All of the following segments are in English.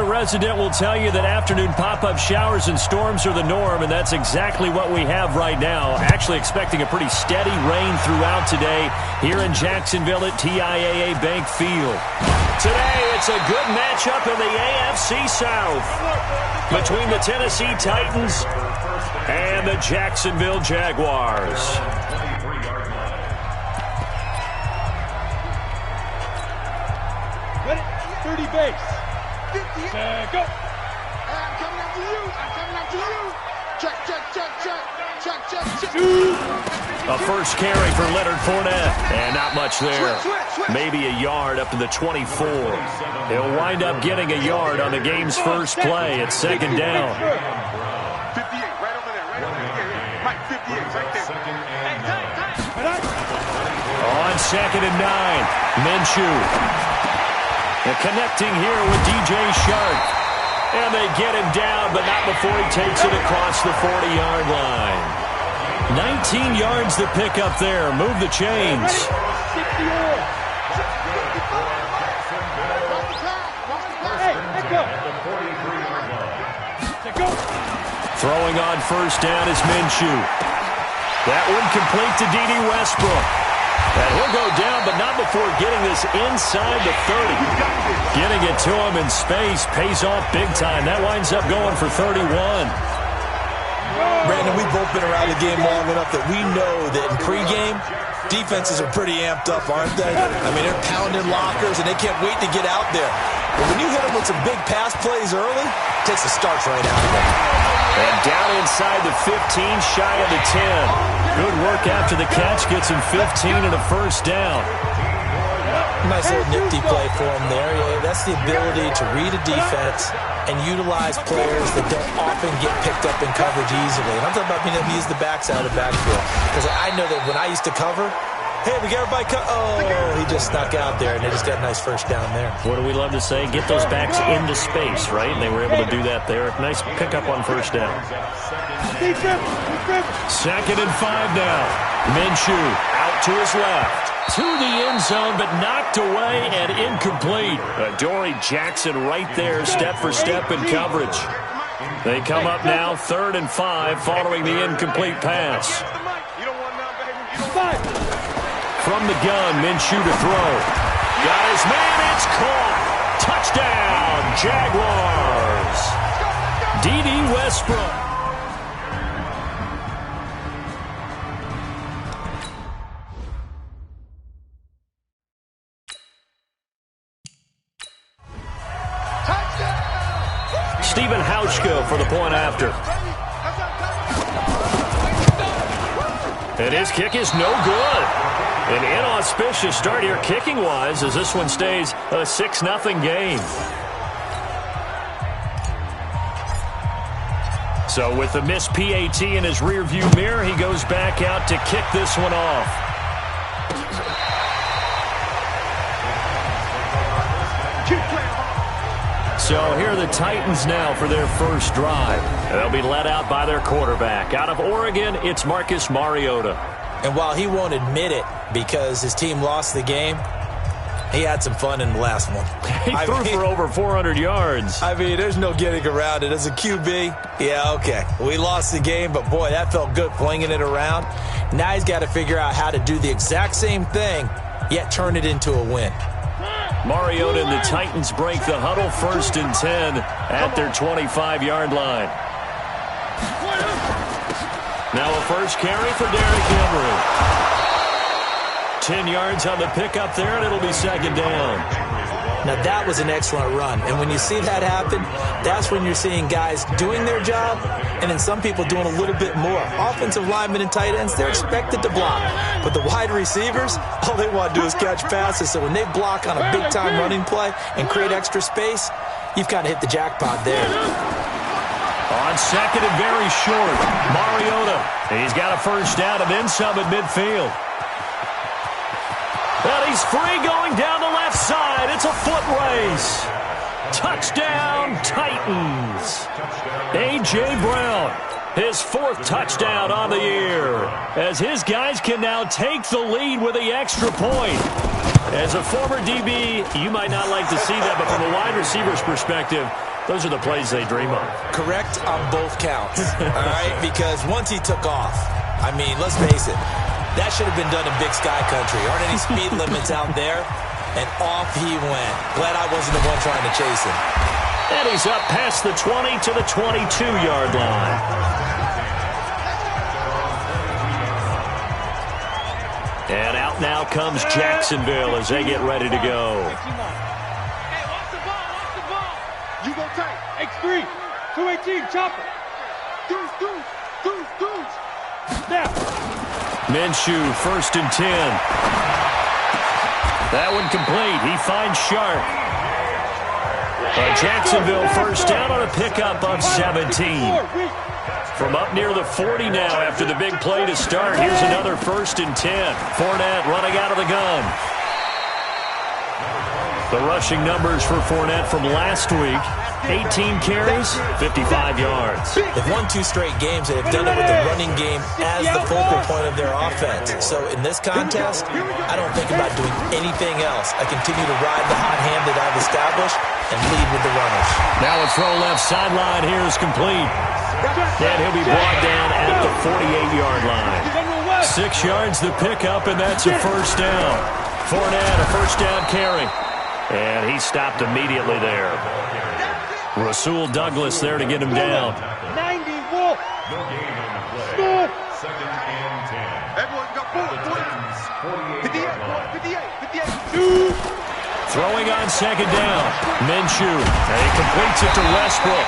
resident will tell you that afternoon pop-up showers and storms are the norm, and that's exactly what we have right now. Actually expecting a pretty steady rain throughout today here in Jacksonville at TIAA Bank Field. Today, it's a good matchup in the AFC South between the Tennessee Titans and the Jacksonville Jaguars. Ready? 30 base. 50. Go. I'm coming after you. I'm coming after you. Check, check, check, check. Check, check, check. A first carry for Leonard Fournette. And not much there. Maybe a yard up to the 24. He'll wind up getting a yard on the game's first play at second down. 58, right over there, right over there. Mike, 58, right there. On second and 9, Minshew. They're connecting here with DJ Shark. And they get him down, but not before he takes it across the 40-yard line. 19 yards to pick up there. Move the chains. Throwing on first down is Minshew. That one complete to D.D. Westbrook. And he'll go down, but not before getting this inside the 30. Getting it to him in space pays off big time. That winds up going for 31. Brandon, we've both been around the game long enough that we know that in pregame, defenses are pretty amped up, aren't they? I mean, they're pounding lockers, and they can't wait to get out there. But when you hit them with some big pass plays early, it takes the starch right out of them. And down inside the 15, shy of the 10. Good work after the catch. Gets him 15 and a first down. Nice little nifty play for him there. Yeah, that's the ability to read a defense and utilize players that don't often get picked up in coverage easily. And I'm talking about being able to use the backside of the backfield. Because I know that when I used to cover, hey, we got everybody he just snuck out there, and they just got a nice first down there. What do we love to say? Get those backs into space, right? And they were able to do that there. Nice pickup on first down. Second and 5 now. Minshew out to his left. To the end zone, but knocked away and incomplete. Dory Jackson right there, step for step in coverage. They come up now, 3rd and 5, following the incomplete pass. From the gun, Minshew to throw. Got his man, it's caught. Touchdown, Jaguars. D.D. Westbrook. Stephen Hauschka for the point after. And his kick is no good. An inauspicious start here kicking-wise as this one stays a 6-0 game. So with the missed PAT in his rearview mirror, he goes back out to kick this one off. So here are the Titans now for their first drive. They'll be led out by their quarterback. Out of Oregon, it's Marcus Mariota. And while he won't admit it because his team lost the game, he had some fun in the last one. He threw for over 400 yards. I mean, there's no getting around it. As a QB, yeah, okay. We lost the game, but boy, that felt good flinging it around. Now he's got to figure out how to do the exact same thing, yet turn it into a win. Mariota and the Titans break the huddle, 1st and 10 at their 25-yard line. Now a first carry for Derrick Henry. 10 yards on the pickup there, and it'll be second down. Now that was an excellent run, and when you see that happen, that's when you're seeing guys doing their job, and then some people doing a little bit more. Offensive linemen and tight ends, they're expected to block, but the wide receivers, all they want to do is catch passes. So when they block on a big-time running play and create extra space, you've kind of hit the jackpot there. On second and very short, Mariota. He's got a first down and then some at midfield. Well, he's free going down the left side. It's a foot race. Touchdown, Titans. A.J. Brown, his 4th touchdown on the year, as his guys can now take the lead with the extra point. As a former DB, you might not like to see that, but from a wide receiver's perspective, those are the plays they dream of. Correct on both counts, all right? Because once he took off, I mean, let's face it, that should have been done in Big Sky Country. Aren't any speed limits out there? And off he went. Glad I wasn't the one trying to chase him. And he's up past the 20 to the 22-yard line. And out now comes Jacksonville as they get ready to go. Hey, watch the ball. You go tight. X3, 218, chopper. Deuce. Snap. Minshew, 1st and 10. That one complete. He finds Sharp. Jacksonville first down on a pickup of 17. From up near the 40 now after the big play to start. Here's another 1st and 10. Fournette running out of the gun. The rushing numbers for Fournette from last week. 18 carries, 55 yards. They've won 2 straight games, and they've done it with the running game as the focal point of their offense. So in this contest, I don't think about doing anything else. I continue to ride the hot hand that I've established and lead with the runners. Now a throw left sideline here is complete. And he'll be brought down at the 48-yard line. 6 yards the pickup, and that's a 1st down. Fournette, a 1st down carry. And he stopped immediately there. Rasul Douglas there to get him down. 90, Wolf. Score. 2nd and 10. Everyone got 58. Throwing on 2nd down. Minshew. And he completes it to Westbrook.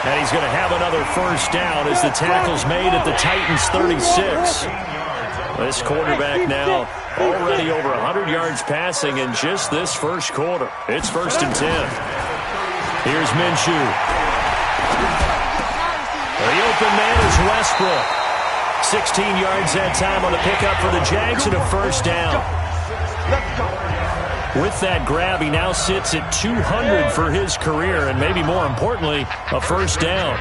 And he's going to have another 1st down as the tackle's made at the Titans' 36. This quarterback now already over 100 yards passing in just this first quarter. It's 1st and 10. Here's Minshew. The open man is Westbrook. 16 yards that time on the pickup for the Jags and a 1st down. With that grab, he now sits at 200 for his career, and maybe more importantly, a 1st down.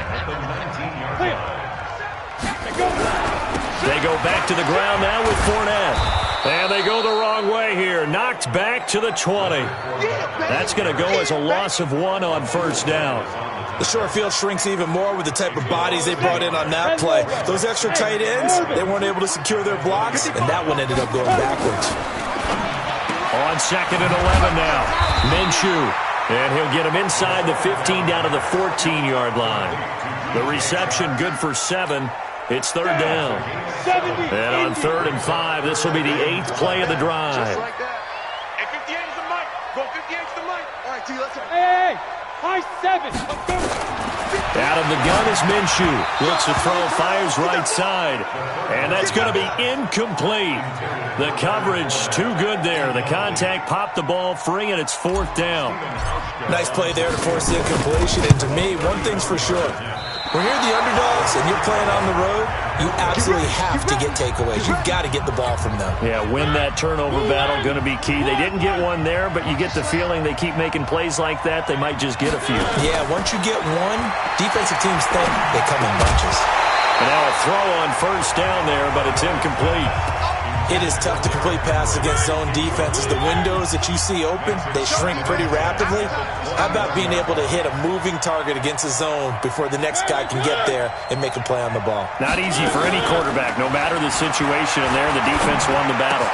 They go back to the ground now with Fournette. And they go the wrong way here. Knocked back to the 20. That's going to go as a loss of 1 on 1st down. The short field shrinks even more with the type of bodies they brought in on that play. Those extra tight ends, they weren't able to secure their blocks, and that one ended up going backwards. On 2nd and 11 now. Minshew. And he'll get him inside the 15 down to the 14-yard line. The reception good for 7. It's 3rd down. And on 3rd and 5, this will be the 8th play of the drive. Just like that. Hey, 58 is the mic. Go 58 is the mic. All right, T, let's go. Hey, high 7. Out of the gun is Minshew. Looks to throw, fires right side. And that's going to be incomplete. The coverage too good there. The contact popped the ball free, and it's 4th down. Nice play there to force the incompletion. And to me, one thing's for sure. When you're the underdogs and you're playing on the road, you absolutely have to get takeaways. You've got to get the ball from them. Yeah, win that turnover battle, going to be key. They didn't get one there, but you get the feeling they keep making plays like that, they might just get a few. Yeah, once you get one, defensive teams think they come in bunches. And now a throw on 1st down there, but it's incomplete. It is tough to complete passes against zone defenses. The windows that you see open, they shrink pretty rapidly. How about being able to hit a moving target against a zone before the next guy can get there and make a play on the ball? Not easy for any quarterback, no matter the situation, and there the defense won the battle.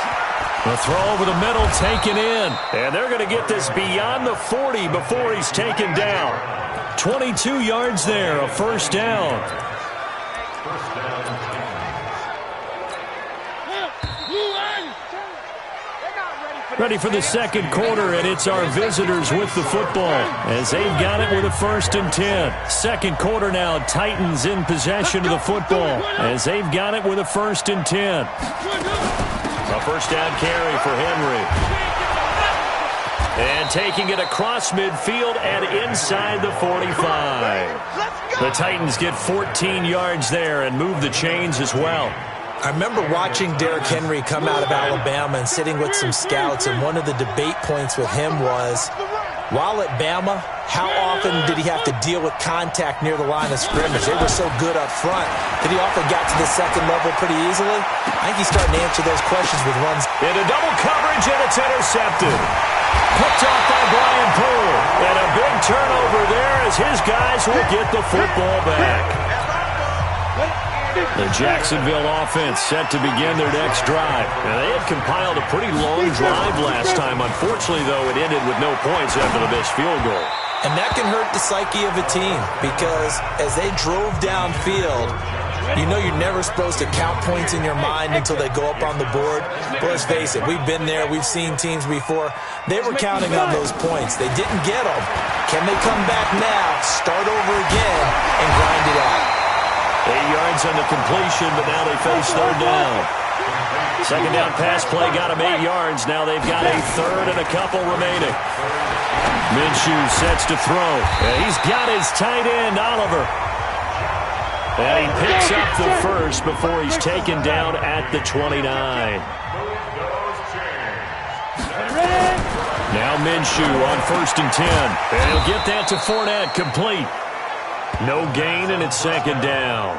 The throw over the middle taken in, and they're going to get this beyond the 40 before he's taken down. 22 yards there, a 1st down. Ready for the 2nd quarter, and it's our visitors with the football as they've got it with a 1st and 10. 2nd quarter now, Titans in possession of the football as they've got it with a 1st and 10. A 1st down carry for Henry. And taking it across midfield and inside the 45. The Titans get 14 yards there and move the chains as well. I remember watching Derrick Henry come out of Alabama and sitting with some scouts, and one of the debate points with him was, while at Bama, How often did he have to deal with contact near the line of scrimmage? They were so good up front that he often got to the second level pretty easily. I think he's starting to answer those questions with runs. Into double coverage, and it's intercepted. Picked off by Brian Poole. And a big turnover there as his guys will get the football back. The Jacksonville offense set to begin their next drive. Now, they had compiled a pretty long drive last time. Unfortunately, though, it ended with no points after the missed field goal. And that can hurt the psyche of a team because as they drove downfield, you know you're never supposed to count points in your mind until they go up on the board. But let's face it, we've been there. We've seen teams before. They were counting on those points. They didn't get them. Can they come back now, start over again, and grind it out? 8 yards on the completion, but now they face third down. Second down pass play got them 8 yards. Now they've got a third and a couple remaining. Minshew sets to throw. And he's got his tight end, Oliver. And he picks up the first before he's taken down at the 29. Now Minshew on 1st and 10. And he'll get that to Fournette, complete. No gain, and it's second down.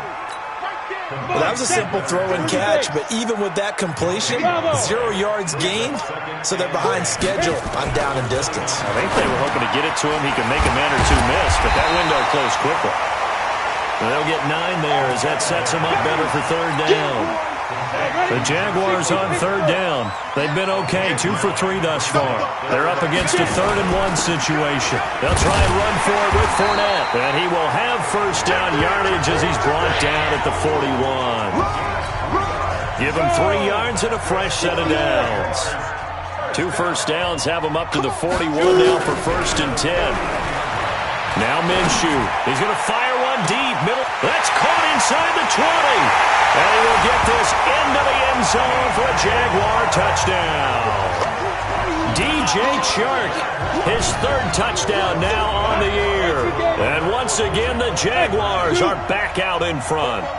Well, that was a simple throw and catch, but even with that completion, 0 yards gained, so they're behind schedule on down and distance. I think they were hoping to get it to him. He could make a man or two miss, but that window closed quickly. And they'll get 9 there as that sets them up better for third down. The Jaguars on third down. They've been okay, 2 for 3 thus far. They're up against a 3rd and 1 situation. They'll try and run for it with Fournette, and he will have first down yardage as he's brought down at the 41. Give him 3 yards and a fresh set of downs. 2 first downs have him up to the 41 now for 1st and 10. Now Minshew. He's going to fire one deep. Middle. That's caught inside the 20. And he will get this into the end zone for a Jaguar touchdown. DJ Chark, his 3rd touchdown now on the year. And once again, the Jaguars are back out in front.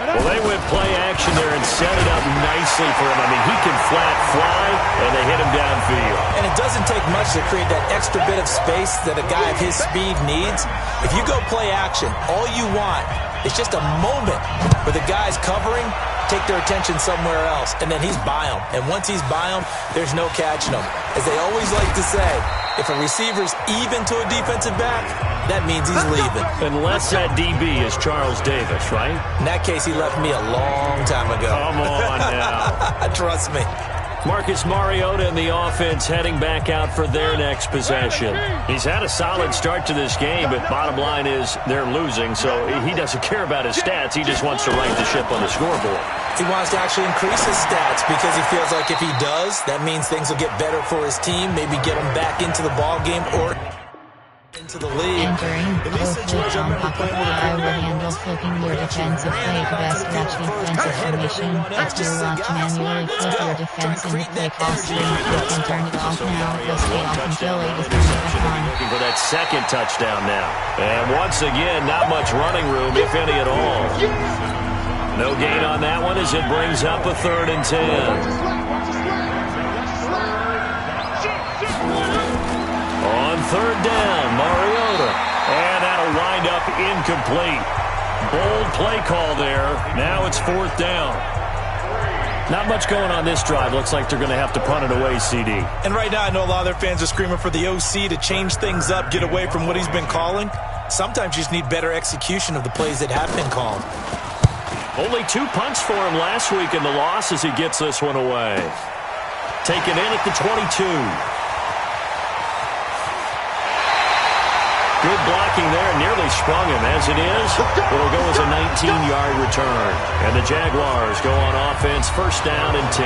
Well, they went play action there and set it up nicely for him. I mean, he can flat fly, and they hit him downfield. And it doesn't take much to create that extra bit of space that a guy of his speed needs. If you go play action, all you want is just a moment where the guy's covering, take their attention somewhere else, and then he's by him. And once he's by him, there's no catching him. As they always like to say, if a receiver's even to a defensive back, that means he's leaving. Unless that DB is Charles Davis, right? In that case, he left me a long time ago. Come on now. Trust me. Marcus Mariota and the offense heading back out for their next possession. He's had a solid start to this game, but bottom line is they're losing, so he doesn't care about his stats. He just wants to right the ship on the scoreboard. He wants to actually increase his stats because he feels like if he does, that means things will get better for his team, maybe get him back into the ball game or into the league. Entering closely down pocket, I will handle flipping your defensive play to best match defensive formation. If you're locked, manually flip your defense in the play call screen. You can turn it off now. You'll stay off until it is turned back on. Looking for that second touchdown now. And once again, not much running room, if any at all. No gain on that one as it brings up a 3rd and 10. On third down, Mariota. And that'll wind up incomplete. Bold play call there. Now it's 4th down. Not much going on this drive. Looks like they're going to have to punt it away, CD. And right now, I know a lot of their fans are screaming for the OC to change things up, get away from what he's been calling. Sometimes you just need better execution of the plays that have been called. Only 2 punts for him last week in the loss as he gets this one away. Taken in at the 22. Good blocking there, nearly sprung him. As it is, it'll go as a 19-yard return. And the Jaguars go on offense, 1st down and 10.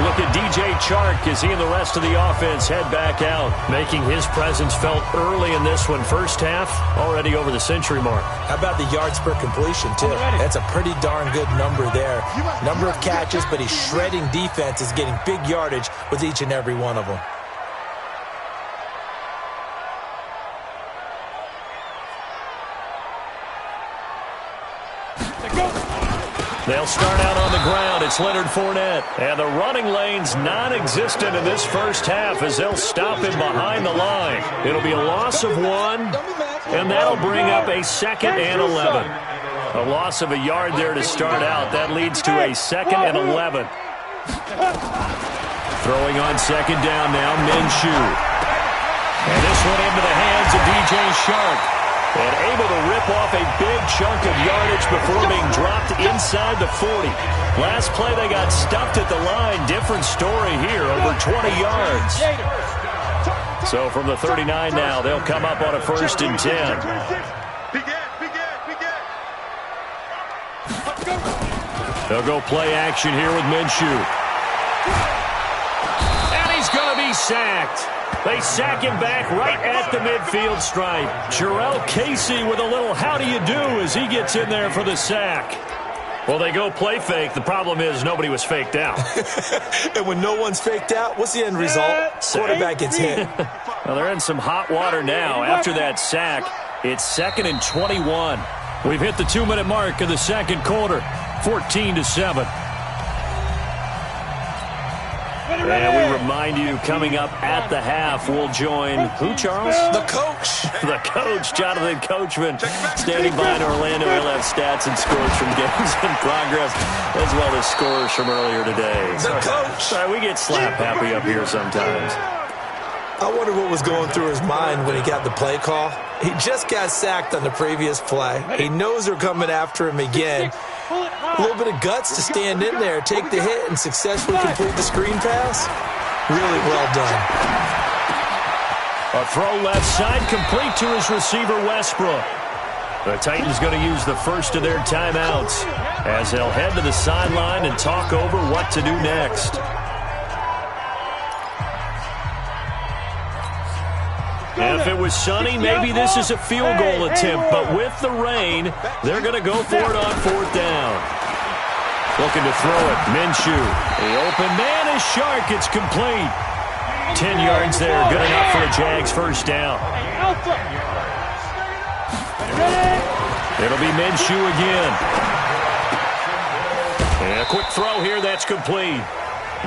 Look at DJ Chark as he and the rest of the offense head back out, making his presence felt early in this one. First half, already over the century mark. How about the yards per completion, too? That's a pretty darn good number there. Number of catches, but he's shredding defense, is getting big yardage with each and every one of them. They'll start out on the ground. It's Leonard Fournette. And the running lane's non-existent in this first half as they'll stop him behind the line. It'll be a loss of 1, and that'll bring up a 2nd and 11. A loss of a yard there to start out. That leads to a 2nd and 11. Throwing on 2nd down now, Minshew. And this one into the hands of DJ Chark. And able to rip off a big chunk of yardage before being dropped inside the 40. Last play they got stuffed at the line. Different story here, over 20 yards. So from the 39 now, they'll come up on a 1st and 10. They'll go play action here with Minshew. And he's going to be sacked. They sack him back right at the midfield stripe. Jarrell Casey with a little how do you do as he gets in there for the sack. Well, they go play fake. The problem is nobody was faked out. And when no one's faked out, what's the end result? Quarterback gets hit. Well, they're in some hot water now. After that sack, it's 2nd and 21. We've hit the 2-minute mark of the second quarter, 14-7. And we remind you, coming up at the half, we'll join who, Charles? The coach. The coach, Jonathan Coachman, standing by in Orlando. He'll have stats and scores from games in progress, as well as scores from earlier today. The coach. Sorry, we get slap happy up here sometimes. I wonder what was going through his mind when he got the play call. He just got sacked on the previous play. He knows they're coming after him again. A little bit of guts to stand in there, take the hit, and successfully complete the screen pass. Really well done. A throw left side, complete to his receiver, Westbrook. The Titans going to use the first of their timeouts as they'll head to the sideline and talk over what to do next. If it was sunny, maybe this is a field goal attempt, but with the rain, they're going to go for it on 4th down. Looking to throw it, Minshew. The open man is Chark. It's complete. 10 yards there, good enough for a Jags first down. It'll be Minshew again. And a quick throw here, that's complete.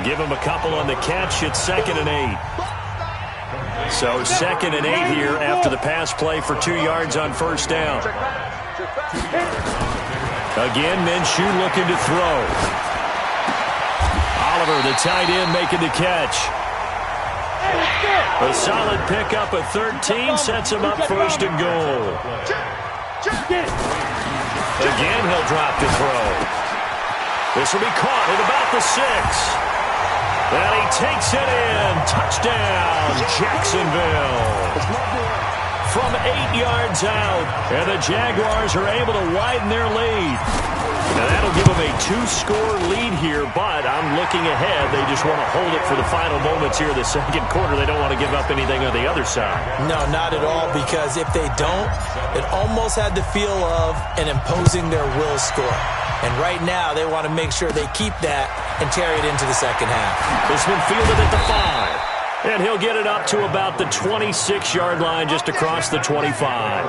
Give him a couple on the catch. It's 2nd and 8. So 2nd and 8 here after the pass play for 2 yards on 1st down. Again, Minshew looking to throw. Oliver, the tight end, making the catch. A solid pickup of 13 sets him up 1st and goal. Again, he'll drop to throw. This will be caught at about the 6. And he takes it in. Touchdown, Jacksonville. From 8 yards out. And the Jaguars are able to widen their lead. Now that'll give them a 2-score lead here, but I'm looking ahead. They just want to hold it for the final moments here of the second quarter. They don't want to give up anything on the other side. No, not at all, because if they don't, it almost had the feel of an imposing their will score. And right now, they want to make sure they keep that and carry it into the second half. This one fielded at the 5. And he'll get it up to about the 26-yard line, just across the 25.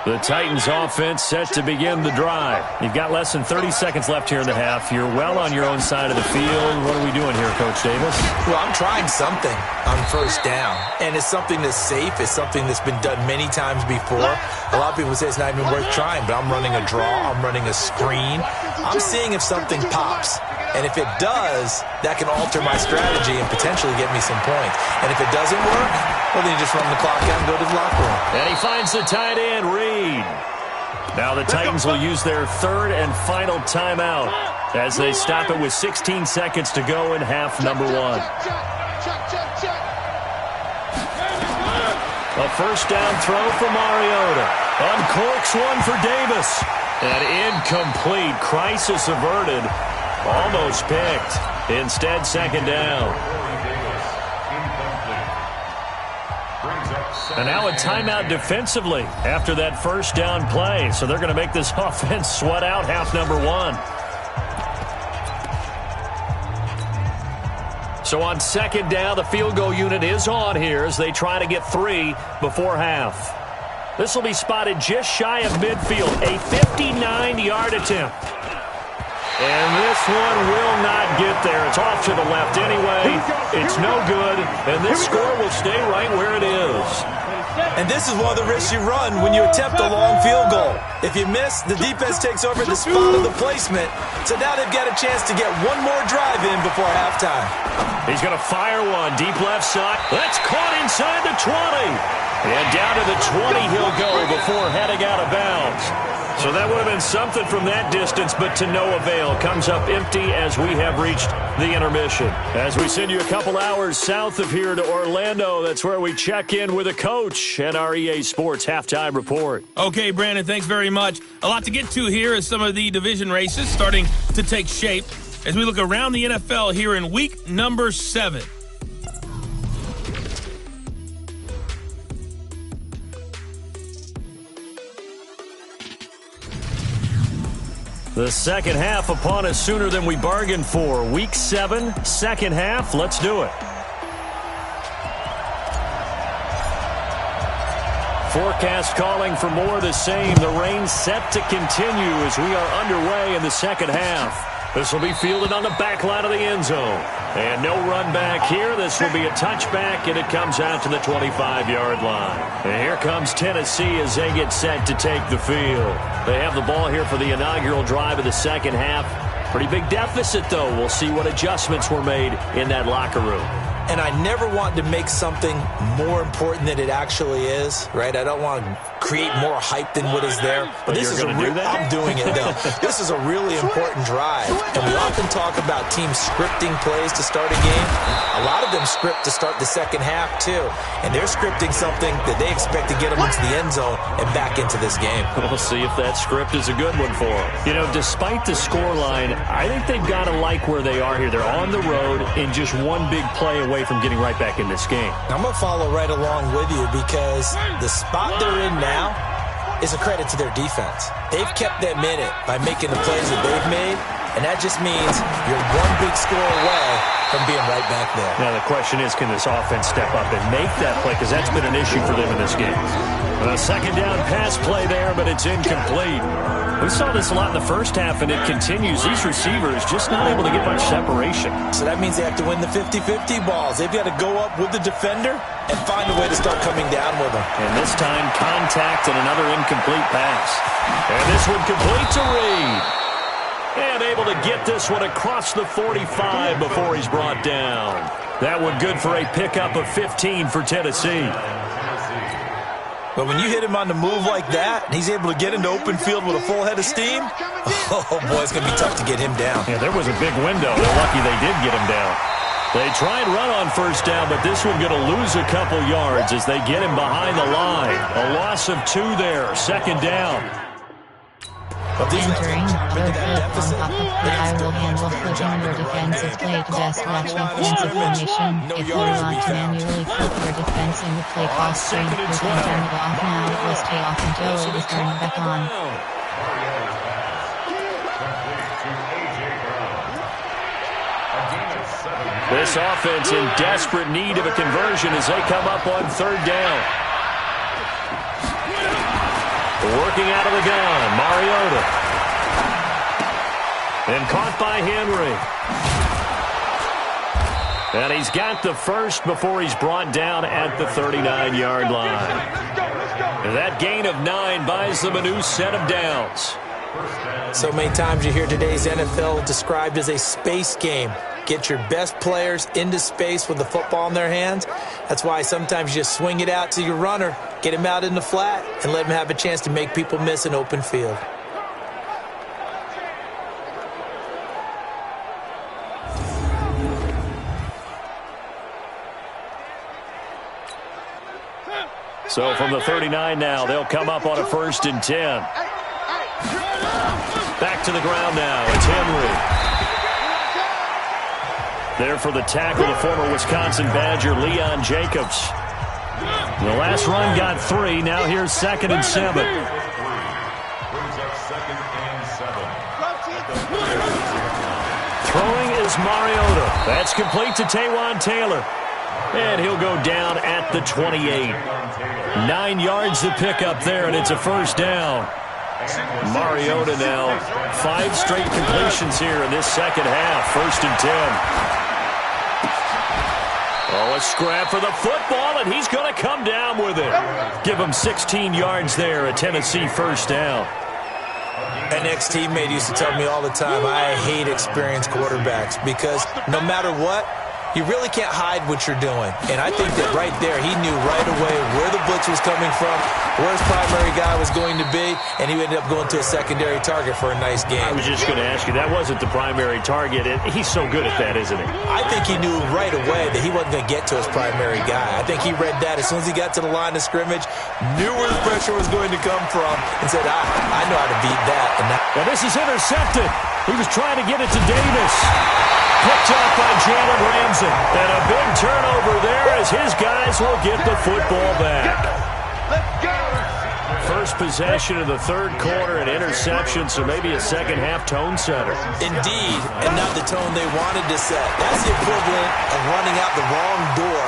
The Titans offense set to begin the drive. You've got less than 30 seconds left here in the half. You're well on your own side of the field. What are we doing here, Coach Davis? Well, I'm trying something on 1st down. And it's something that's safe. It's something that's been done many times before. A lot of people say it's not even worth trying, but I'm running a draw. I'm running a screen. I'm seeing if something pops. And if it does, that can alter my strategy and potentially get me some points. And if it doesn't work, well, then you just run the clock out and go to the locker room. And he finds the tight end, Reed. Now the Titans will use their 3rd and final timeout as they stop it with 16 seconds to go in half number 1. A 1st down throw for Mariota. Uncorks one for Davis. And incomplete. Crisis averted. Almost picked. Instead, 2nd down. And now a timeout defensively after that 1st down play. So they're going to make this offense sweat out half number 1. So on 2nd down, the field goal unit is on here as they try to get 3 before half. This will be spotted just shy of midfield. A 59-yard attempt. And this one will not get there. It's off to the left anyway. It's no good. And this score will stay right where it is. And this is one of the risks you run when you attempt a long field goal. If you miss, the defense takes over the spot of the placement. So now they've got a chance to get one more drive in before halftime. He's going to fire one deep left side. That's caught inside the 20. And down to the 20 he'll go before heading out of bounds. So that would have been something from that distance, but to no avail. Comes up empty as we have reached the intermission. As we send you a couple hours south of here to Orlando, that's where we check in with a coach and our EA Sports Halftime Report. Okay, Brandon, thanks very much. A lot to get to here as some of the division races starting to take shape as we look around the NFL here in week number 7. The second half upon us sooner than we bargained for. Week 7, second half. Let's do it. Forecast calling for more of the same. The rain set to continue as we are underway in the second half. This will be fielded on the back line of the end zone. And no run back here. This will be a touchback, and it comes out to the 25-yard line. And here comes Tennessee as they get set to take the field. They have the ball here for the inaugural drive of the second half. Pretty big deficit, though. We'll see what adjustments were made in that locker room. And I never want to make something more important than it actually is, right? I don't want to create more hype than what is there. But this is I'm doing it, though. This is a really important drive. And we often talk about teams scripting plays to start a game. A lot of them script to start the second half, too. And they're scripting something that they expect to get them into the end zone and back into this game. We'll see if that script is a good one for them. You know, despite the scoreline, I think they've got to like where they are here. They're on the road in just one big play away from getting right back in this game. I'm going to follow right along with you because the spot they're in now is a credit to their defense. They've kept them in it by making the plays that they've made, and that just means you're one big score away from being right back there. Now the question is, can this offense step up and make that play? Because that's been an issue for them in this game. A second down pass play there, but it's incomplete. We saw this a lot in the first half, and it continues. These receivers just not able to get much separation. So that means they have to win the 50-50 balls. They've got to go up with the defender and find a way to start coming down with them. And this time, contact and another incomplete pass. And this one complete to Reed. And able to get this one across the 45 before he's brought down. That one good for a pickup of 15 for Tennessee. But when you hit him on the move like that, and he's able to get into open field with a full head of steam, oh, boy, it's going to be tough to get him down. Yeah, there was a big window. They're lucky they did get him down. They try and run on first down, but this one going to lose a couple yards as they get him behind the line. A loss of 2 there, second down. Entering third flip on pop-up play, I will handle flipping your defensive play to best watch offensive formation. If you want to manually flip your defense in the play call screen, you can turn it off now. It will stay off until it is turned back on. This offense in desperate need of a conversion as they come up on third down. Working out of the gun, Mariota. And caught by Henry. And he's got the first before he's brought down at the 39-yard line. That gain of 9 buys them a new set of downs. So many times you hear today's NFL described as a space game. Get your best players into space with the football in their hands. That's why sometimes you just swing it out to your runner, get him out in the flat, and let him have a chance to make people miss an open field. So from the 39 now, they'll come up on a 1st and 10. Back to the ground now. It's Henry. There for the tackle, the former Wisconsin Badger, Leon Jacobs. The last run got 3. Now here's 2nd and 7. Throwing is Mariota. That's complete to Taywan Taylor. And he'll go down at the 28. 9 yards to pick up there, and it's a first down. Mariota now 5 straight completions here in this second half. 1st and 10. Oh, a scrap for the football, and he's going to come down with it. Give him 16 yards there, a Tennessee first down. An ex-teammate used to tell me all the time, I hate experienced quarterbacks because no matter what, you really can't hide what you're doing. And I think that right there, he knew right away where the blitz was coming from, where his primary guy was going to be, and he ended up going to a secondary target for a nice game. I was just going to ask you, that wasn't the primary target. And he's so good at that, isn't he? I think he knew right away that he wasn't going to get to his primary guy. I think he read that as soon as he got to the line of scrimmage, knew where the pressure was going to come from, and said, I know how to beat that. And this is intercepted. He was trying to get it to Davis. Picked up by Jalen Ramsey. And a big turnover there as his guys will get the football back. Let's go. First possession of the third quarter, an interception, so maybe a second-half tone setter. Indeed, and not the tone they wanted to set. That's the equivalent of running out the wrong door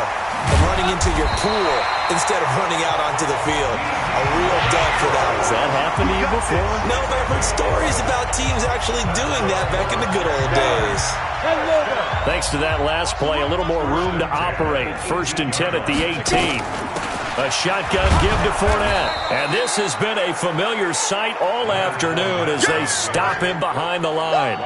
and running into your pool instead of running out onto the field. A real dud for that. Has that happened to you before? No, but I've heard stories about teams actually doing that back in the good old days. Thanks to that last play, a little more room to operate. 1st and 10 at the 18. A shotgun give to Fournette. And this has been a familiar sight all afternoon as they stop him behind the line.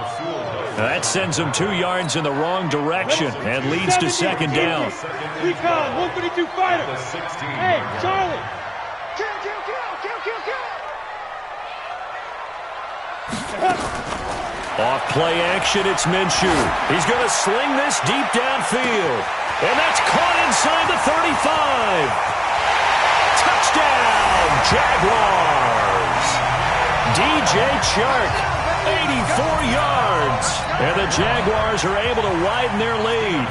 That sends him 2 yards in the wrong direction and leads to second down. Recon, 152 fighter. Hey, Charlie. Kill. Off play action, it's Minshew. He's going to sling this deep downfield. And that's caught inside the 35. Touchdown, Jaguars. DJ Chark, 84 yards. And the Jaguars are able to widen their lead.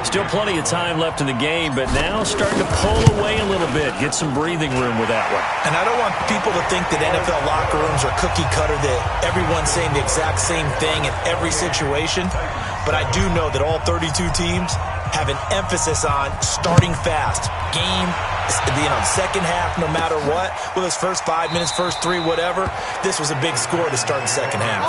Still plenty of time left in the game, but now starting to pull away a little bit. Get some breathing room with that one. And I don't want people to think that NFL locker rooms are cookie cutter, that everyone's saying the exact same thing in every situation. But I do know that all 32 teams have an emphasis on starting fast. Game, second half, no matter what. Whether it's first 5 minutes, first 3, whatever. This was a big score to start the second half.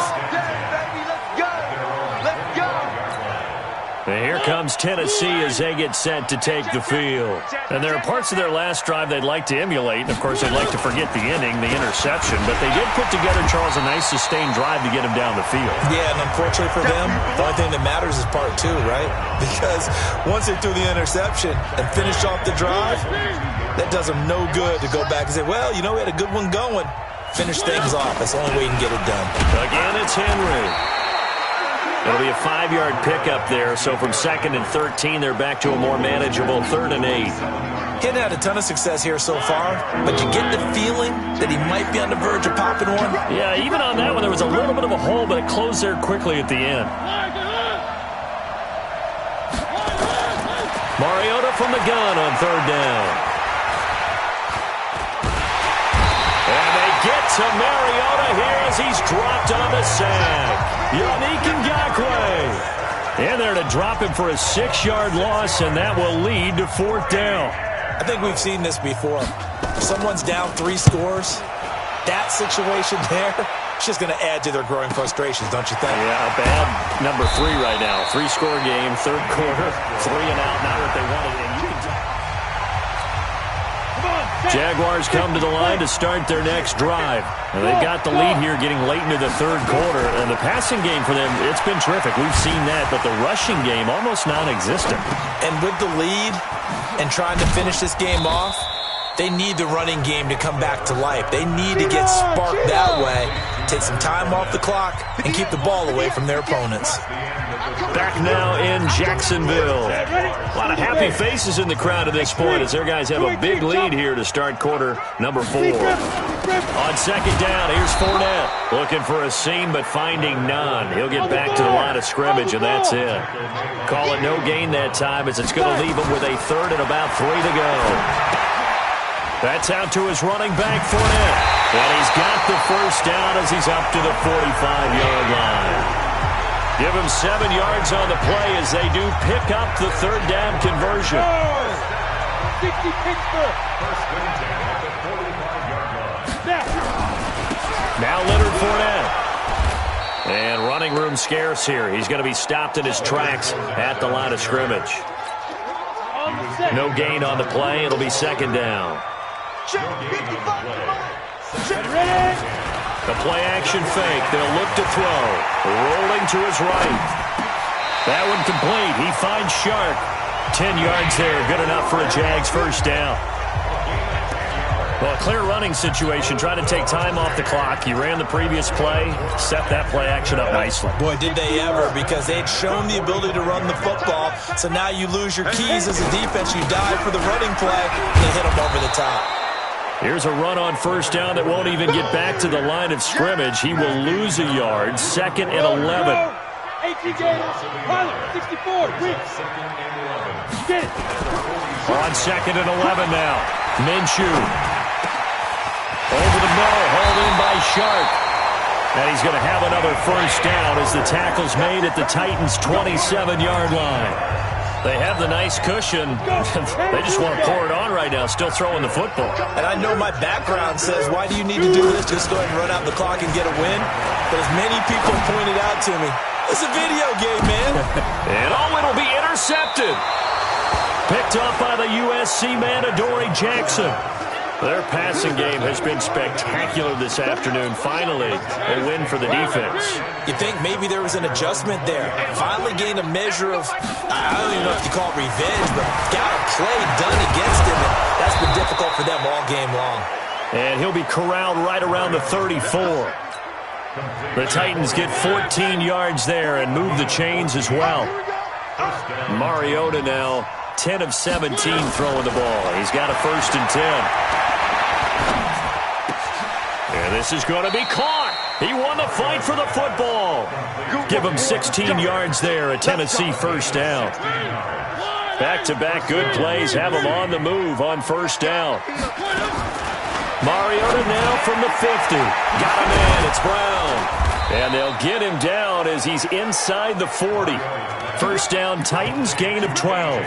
And here comes Tennessee as they get set to take the field. And there are parts of their last drive they'd like to emulate. And, of course, they'd like to forget the ending, the interception. But they did put together, Charles, a nice sustained drive to get him down the field. Yeah, and unfortunately for them, the only thing that matters is part 2, right? Because once they threw the interception and finished off the drive, that does them no good to go back and say, well, we had a good one going. Finish things off. That's the only way you can get it done. Again, it's Henry. It'll be a 5-yard pickup there, so from 2nd and 13, they're back to a more manageable 3rd and 8. He hadn't had a ton of success here so far, but you get the feeling that he might be on the verge of popping one. Yeah, even on that one, there was a little bit of a hole, but it closed there quickly at the end. Mariota from the gun on 3rd down. And they get to Mariota here as he's dropped on the sack. Yannick Ngakoue. In there to drop him for a 6-yard loss, and that will lead to 4th down. I think we've seen this before. If someone's down 3 scores, that situation there, it's just going to add to their growing frustrations, don't you think? Yeah, a bad number 3 right now. 3-score game, 3rd quarter, 3 and out, not what they wanted. And you can tell. Jaguars come to the line to start their next drive. And they've got the lead here getting late into the 3rd quarter. And the passing game for them, it's been terrific. We've seen that, but the rushing game almost non-existent. And with the lead and trying to finish this game off, they need the running game to come back to life. They need to get sparked that way, take some time off the clock, and keep the ball away from their opponents. Back now in Jacksonville. A lot of happy faces in the crowd at this point as their guys have a big lead here to start quarter number 4. On 2nd down, here's Fournette. Looking for a seam, but finding none. He'll get back to the line of scrimmage, and that's it. Call it no gain that time as it's going to leave him with a 3rd and about 3 to go. That's out to his running back, Fournette. And he's got the first down as he's up to the 45-yard line. Give him 7 yards on the play as they do pick up the third down conversion. 60 Pittsburgh. Now Leonard Fournette. And running room scarce here. He's going to be stopped in his tracks at the line of scrimmage. No gain on the play. It'll be second down. The play action fake. They'll look to throw. Rolling to his right. That one complete. He finds Shark. 10 yards there. Good enough for a Jags first down. Well, a clear running situation. Trying to take time off the clock. He ran the previous play. Set that play action up nicely. Boy, did they ever, because they'd shown the ability to run the football. So now you lose your keys as a defense. You dive for the running play, and they hit them over the top. Here's a run on first down that won't even get back to the line of scrimmage. He will lose a yard. 2nd and 11. 64. On 2nd and 11 now. Minshew. Over the middle, hauled in by Shark. And he's going to have another first down as the tackle's made at the Titans' 27-yard line. They have the nice cushion. They just want to pour it on right now, still throwing the football. And I know my background says, why do you need to do this? Just go ahead and run out the clock and get a win. But as many people pointed out to me, it's a video game, man. And it'll be intercepted. Picked off by the USC man, Adoree Jackson. Their passing game has been spectacular this afternoon. Finally, a win for the defense. You think maybe there was an adjustment there. Finally gained a measure of, I don't even know if you call it revenge, but got a play done against him, and that's been difficult for them all game long. And he'll be corralled right around the 34. The Titans get 14 yards there and move the chains as well. Mariota now 10 of 17 throwing the ball. He's got a 1st and 10. And this is going to be caught. He won the fight for the football. Give him 16 yards there, a Tennessee first down. Back-to-back good plays have him on the move on first down. Mariota now from the 50. Got him in. It's Brown. And they'll get him down as he's inside the 40. First down, Titans, gain of 12.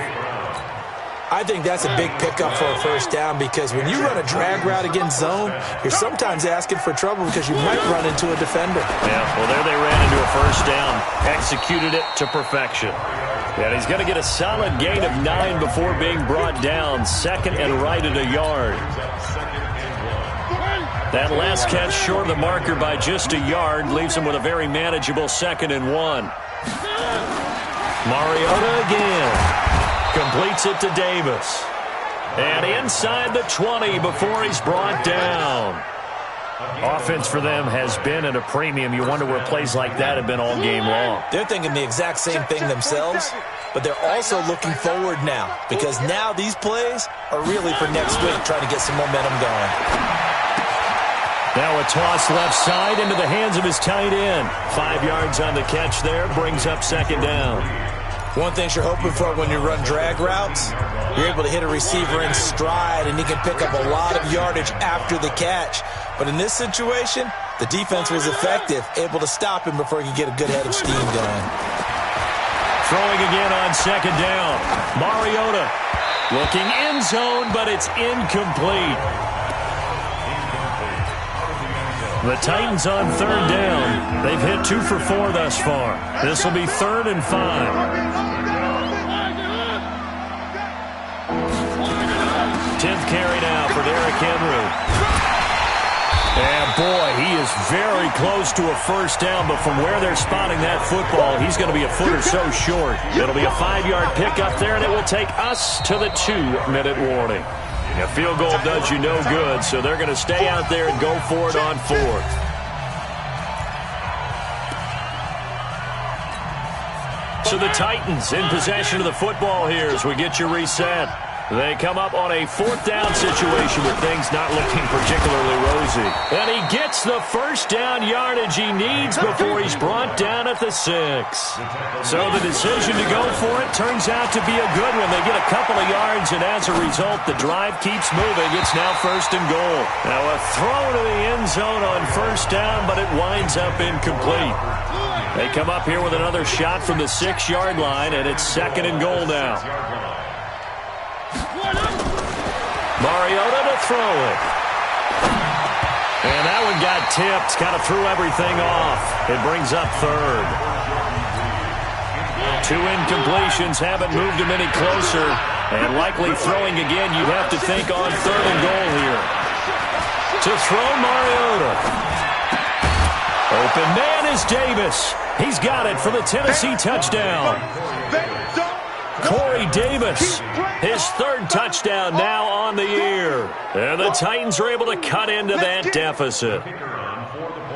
I think that's a big pickup for a first down, because when you run a drag route against zone, you're sometimes asking for trouble because you might run into a defender. Yeah, well, there they ran into a first down. Executed it to perfection. And he's going to get a solid gain of 9 before being brought down. 2nd and right at a yard. That last catch short of the marker by just a yard leaves him with a very manageable 2nd and 1. Mariota again. Completes it to Davis. And inside the 20 before he's brought down. Offense for them has been at a premium. You wonder where plays like that have been all game long. They're thinking the exact same thing themselves, but they're also looking forward now, because now these plays are really for next week, trying to get some momentum going. Now a toss left side into the hands of his tight end. 5 yards on the catch there, brings up 2nd down. One thing you're hoping for when you run drag routes, you're able to hit a receiver in stride, and he can pick up a lot of yardage after the catch. But in this situation, the defense was effective, able to stop him before he could get a good head of steam going. Throwing again on 2nd down. Mariota looking end zone, but it's incomplete. The Titans on 3rd down. They've hit 2 for 4 thus far. This will be 3rd and 5. 10th carry now for Derrick Henry. And boy, he is very close to a first down, but from where they're spotting that football, he's going to be a foot or so short. It'll be a 5-yard pickup there, and it will take us to the 2-minute warning. A field goal does you no good, so they're going to stay out there and go for it on 4th. So the Titans in possession of the football here as we get you reset. They come up on a 4th down situation with things not looking particularly rosy. And he gets the first down yardage he needs before he's brought down at the 6. So the decision to go for it turns out to be a good one. They get a couple of yards, and as a result, the drive keeps moving. It's now 1st and goal. Now a throw to the end zone on 1st down, but it winds up incomplete. They come up here with another shot from the 6-yard line, and it's 2nd and goal now. Mariota to throw it. And that one got tipped. Kind of threw everything off. It brings up 3rd. 2 incompletions haven't moved him any closer. And likely throwing again, you'd have to think on 3rd and goal here. To throw Mariota. Open man is Davis. He's got it for the Tennessee touchdown. Corey Davis, his 3rd touchdown now on the year. And the Titans are able to cut into that deficit.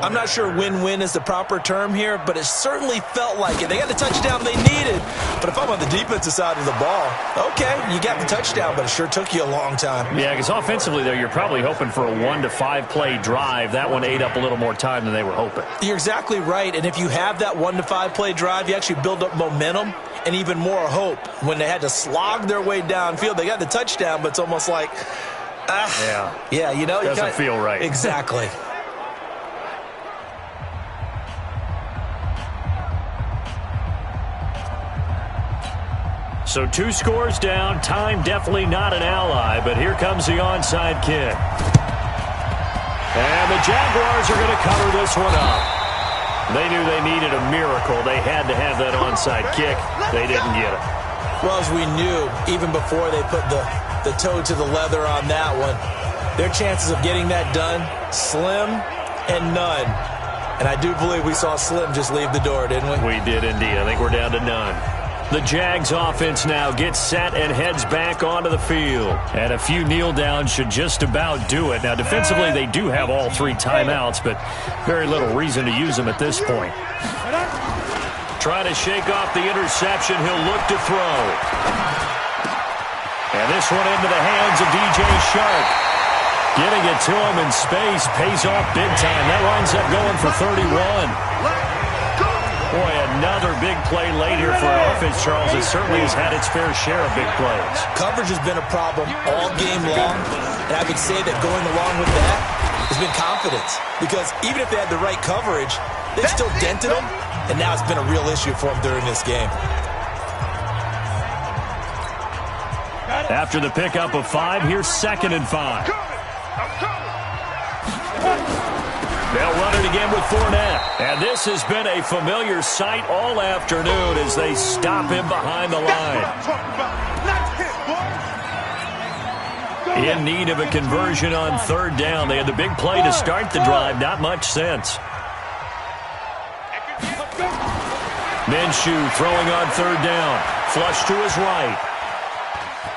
I'm not sure win-win is the proper term here, but it certainly felt like it. They got the touchdown they needed. But if I'm on the defensive side of the ball, okay, you got the touchdown, but it sure took you a long time. Yeah, because offensively, though, you're probably hoping for a 1 to 5 play drive. That one ate up a little more time than they were hoping. You're exactly right. And if you have that 1 to 5 play drive, you actually build up momentum and even more hope. When they had to slog their way downfield, they got the touchdown, but it's almost like, yeah, you know, doesn't feel right. Exactly. So 2 scores down. Time definitely not an ally, but here comes the onside kick. And the Jaguars are going to cover this one up. They knew they needed a miracle. They had to have that onside kick. They didn't get it. Well, as we knew, even before they put the toe to the leather on that one, their chances of getting that done, slim and none. And I do believe we saw Slim just leave the door, didn't we? We did indeed. I think we're down to none. The Jags offense now gets set and heads back onto the field. And a few kneel downs should just about do it. Now, defensively, they do have all 3 timeouts, but very little reason to use them at this point. Trying to shake off the interception. He'll look to throw. And this one into the hands of DJ Shark. Getting it to him in space pays off big time. That winds up going for 31. Boy, another big play late here for our offense, Charles. It certainly has had its fair share of big plays. Coverage has been a problem all game long, and I would say that going along with that has been confidence. Because even if they had the right coverage, they still dented them, and now it's been a real issue for them during this game. After the pickup of 5, here's 2nd and 5. They'll run it again with Fournette. And this has been a familiar sight all afternoon as they stop him behind the line. In need of a conversion on 3rd down. They had the big play to start the drive. Not much sense. Minshew throwing on 3rd down. Flush to his right.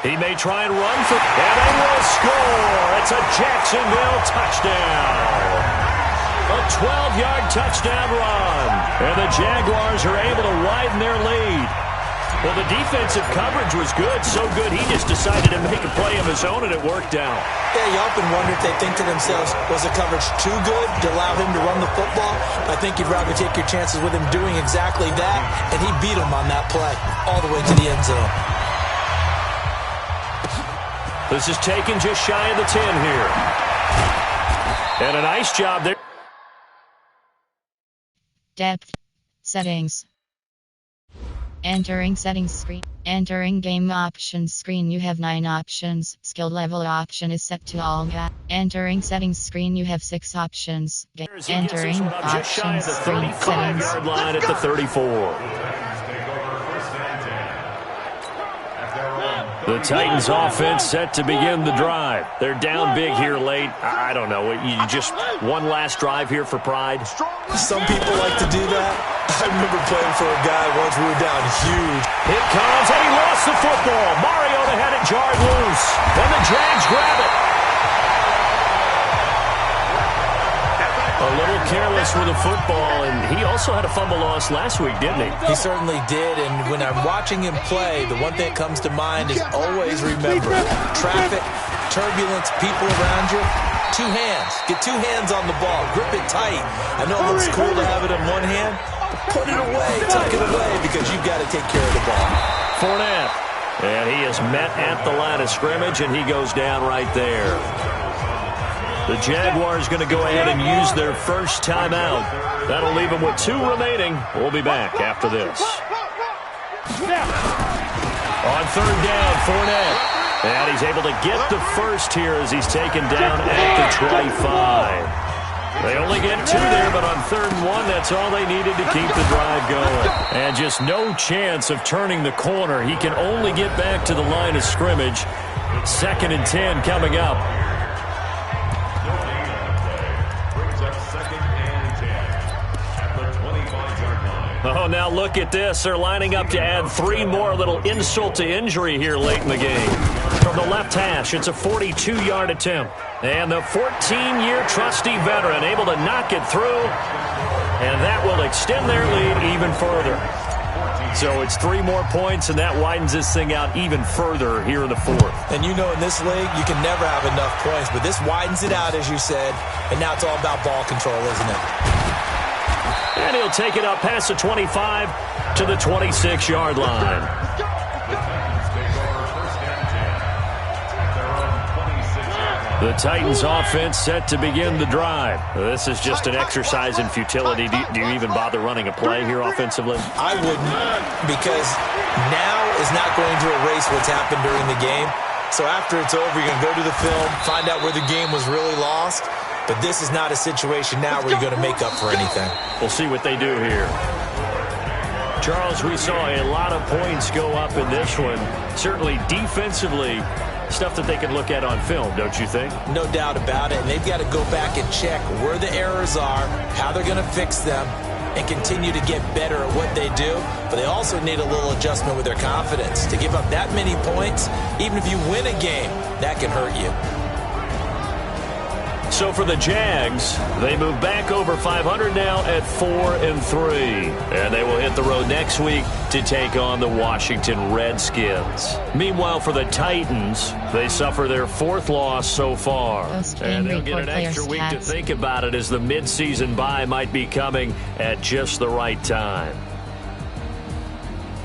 He may try and run for, and they will score. It's a Jacksonville touchdown. A 12-yard touchdown run. And the Jaguars are able to widen their lead. Well, the defensive coverage was good, so good he just decided to make a play of his own, and it worked out. Yeah, you often wonder if they think to themselves, was the coverage too good to allow him to run the football? I think you'd rather take your chances with him doing exactly that, and he beat him on that play all the way to the end zone. This is taken just shy of the 10 here. And a nice job there. Depth. Settings. Entering settings screen. Entering game options screen. You have 9 options. Skill level option is set to all. Entering settings screen. You have 6 options. Entering options screen. Settings. Yard line at the 34. The Titans offense set to begin the drive. They're down big here late. I don't know. You just one last drive here for pride? Some people like to do that. I remember playing for a guy once we were down huge. Here comes, and he lost the football. Mariota had it jarred loose. And the Jags grab it. A little careless Davis with a football, and he also had a fumble loss last week, didn't he? He certainly did, and when I'm watching him play, the one thing that comes to mind is always remember, traffic, turbulence, people around you, 2 hands. Get 2 hands on the ball. Grip it tight. I know it looks cool to have it in one hand, but put it away, tuck it away, because you've got to take care of the ball. Fournette, and he is met at the line of scrimmage, and he goes down right there. The Jaguars going to go ahead and use their first timeout. That'll leave them with 2 remaining. We'll be back after this. On 3rd down, Fournette. And he's able to get the first here as he's taken down at the 25. They only get 2 there, but on 3rd and 1, that's all they needed to keep the drive going. And just no chance of turning the corner. He can only get back to the line of scrimmage. 2nd and 10 coming up. Oh, now look at this. They're lining up to add 3 more. A little insult to injury here late in the game. From the left hash, it's a 42-yard attempt. And the 14-year trusty veteran able to knock it through. And that will extend their lead even further. So it's 3 more points, and that widens this thing out even further here in the 4th. And you know in this league, you can never have enough points. But this widens it out, as you said. And now it's all about ball control, isn't it? And he'll take it up past the 25 to the 26-yard line. The Titans offense set to begin the drive. This is just an exercise in futility. Do you even bother running a play here offensively? I wouldn't, because now is not going to erase what's happened during the game. So after it's over, you're going to go to the film, find out where the game was really lost. But this is not a situation now where you're going to make up for anything. We'll see what they do here. Charles, we saw a lot of points go up in this one. Certainly defensively, stuff that they can look at on film, don't you think? No doubt about it. And they've got to go back and check where the errors are, how they're going to fix them, and continue to get better at what they do. But they also need a little adjustment with their confidence. To give up that many points, even if you win a game, that can hurt you. So for the Jags, they move back over 500 now at 4-3. And they will hit the road next week to take on the Washington Redskins. Meanwhile, for the Titans, they suffer their 4th loss so far. And they'll get an extra week to think about it as the midseason bye might be coming at just the right time.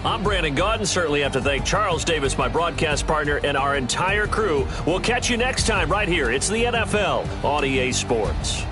I'm Brandon Gaudin. Certainly have to thank Charles Davis, my broadcast partner, and our entire crew. We'll catch you next time right here. It's the NFL on EA Sports.